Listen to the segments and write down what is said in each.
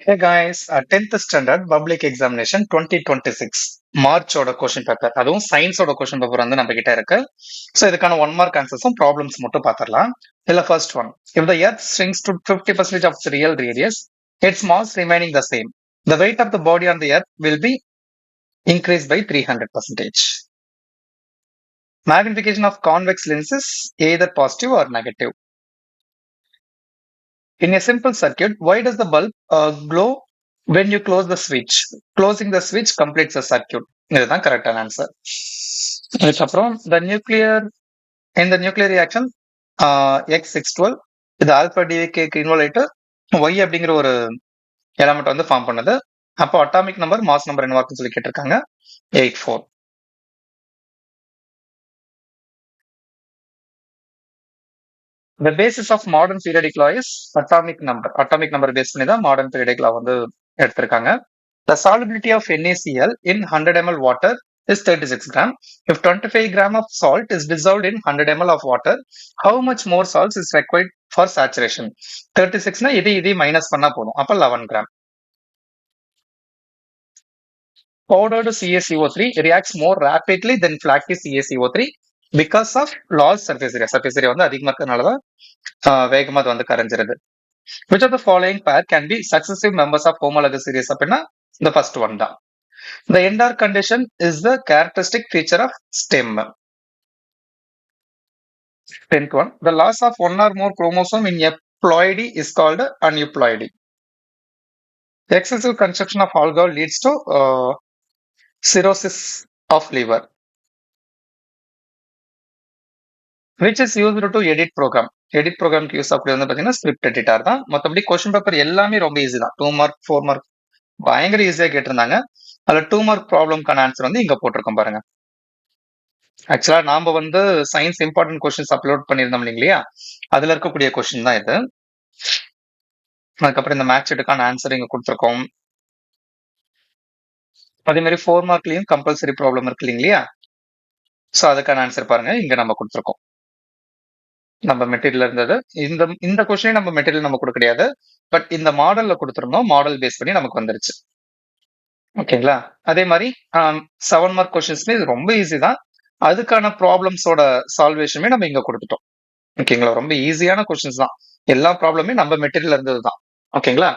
Hey guys, 10th standard public examination 2026 மார்ச்சோட question paper, அதுவும் சயின்ஸோட கொஸ்டின் பேப்பர் வந்து நம்ம கிட்ட இருக்கு. ஸோ இதுக்கான 1 மார்க் ஆன்சர்ஸும் ப்ராப்ளம்ஸ் மட்டும் பார்த்துடலாம். இதுல first one, if the earth shrinks to 50% of its real radius, its mass remaining the same, the weight of the body on the earth will be increased by 300%. Magnification of convex lenses either positive or negative. In a simple circuit, why does the bulb glow when you close the switch? Closing the switch completes the circuit. இதுதான் கரெக்டான answer. அதுக்கப்புறம் இந்த nuclear reaction X612 இது alpha டிகேக்கு involve ஆயிட்டு Y அப்படிங்கிற ஒரு element வந்து form பண்ணுது. அப்போ அட்டாமிக் நம்பர் மாஸ் நம்பர் என்ன வாக்குன்னு சொல்லி கேட்டிருக்காங்க, 84. The basis of modern periodic law is atomic number. Atomic number base பண்ணி தான் modern periodic law வந்து எடுத்திருக்காங்க. The solubility of NaCl in 100 ml water is 36 gram. If 25 gram of salt is dissolved in 100 ml of water, how much more salt is required for saturation? 36 னா இது minus பண்ணா போதும். அப்ப 11 gram. Powdered CaCO3 reacts more rapidly than flaky CaCO3 because of large surface area. Surface area வந்து அதிகமா இருக்கிறதுனால தான் வேகமா அது வந்து கரைஞ்சிருது. Which of the following pair can be successive members of homologous series? அப்படின்னா the first one தான். The Endor condition is the characteristic feature of stem. 10th one, the loss of one or more chromosome in a ploidy is called aneuploidy. The excessive consumption of alcohol leads to cirrhosis of liver. Which is used to edit program. Edit program use அப்படி வந்து பார்த்தீங்கன்னா script editor தான். மற்றபடி question paper எல்லாமே ரொம்ப easy தான். 2 mark 4 mark பயங்கர ஈஸியா கேட்டிருந்தாங்க. அதுல 2 மார்க் ப்ராப்ளம்க்கான ஆன்சர் வந்து இங்க போட்டிருக்கோம் பாருங்க. ஆக்சுவலா நாம வந்து சயின்ஸ் இம்பார்ட்டன்ட் கொஸ்டின்ஸ் அப்லோட் பண்ணியிருந்தோம் இல்லையா, அதுல இருக்கக்கூடிய கொஸ்டின் தான் இது. அதுக்கப்புறம் இந்த மேட்ச் ஷீட்டுக்கான ஆன்சர் இங்க கொடுத்துருக்கோம். அதே மாதிரி 4 மார்க்லயும் கம்பல்சரி ப்ராப்ளம் இருக்கு இல்லையா, ஸோ அதுக்கான ஆன்சர் பாருங்க இங்க நம்ம கொடுத்துருக்கோம். நம்ம மெட்டீரியல் இருந்தது இந்த கொஸ்டின் நம்ம மெட்டீரியல் நம்ம கொடுக்க கிடையாது, பட் இந்த மாடல்ல கொடுத்துருந்தோம். மாடல் பேஸ் பண்ணி நமக்கு வந்துருச்சு. ஓகேங்களா. அதே மாதிரி 7 மார்க் கொஸ்டின்ஸ்ல இது ரொம்ப ஈஸி தான். அதுக்கான ப்ராப்ளம்ஸோட சால்வேஷனுமே நம்ம இங்க கொடுத்துட்டோம். ஓகேங்களா. ரொம்ப ஈஸியான கொஸ்டின்ஸ் தான். எல்லா ப்ராப்ளமே நம்ம மெட்டீரியல் இருந்தது தான். ஓகேங்களா.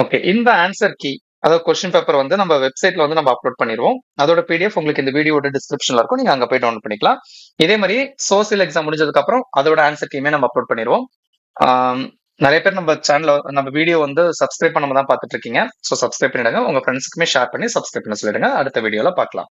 ஓகே, இந்த ஆன்சர் கீ அதாவது கொஸ்டின் பேப்பர் வந்து நம்ம வெப்சைட்ல வந்து நம்ம அப்லோட் பண்ணிடுவோம். அதோட பிடிஎஃப் உங்களுக்கு இந்த வீடியோட டிஸ்கிரிப்ஷன்ல இருக்கும், நீங்க அங்க போய் டவுன்லோட் பண்ணிக்கலாம். இதே மாதிரி சோசியல் எக்ஸாம் முடிஞ்சதுக்கு அப்புறம் அதோட ஆன்சர் கீமே நம்ம அப்லோட் பண்ணிடுவோம். நிறைய பேர் நம்ம சேனல் நம்ம வீடியோ வந்து சப்ஸ்கிரைப் பண்ணாம தான் பார்த்துட்டு இருக்கீங்க. ஸோ சப்ஸ்கிரைப் பண்ணிடுங்க. உங்க ஃப்ரெண்ட்ஸ்க்குமே ஷேர் பண்ணி சப்ஸ்கிரைப் பண்ண சொல்லிடுங்க. அடுத்த வீடியோல பார்க்கலாம்.